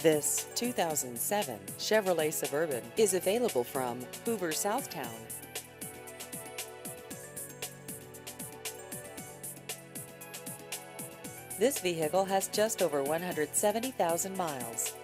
This 2007 Chevrolet Suburban is available from Hoover Southtown. This vehicle has just over 170,000 miles.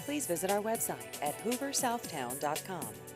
Please visit our website at hooversouthtown.com.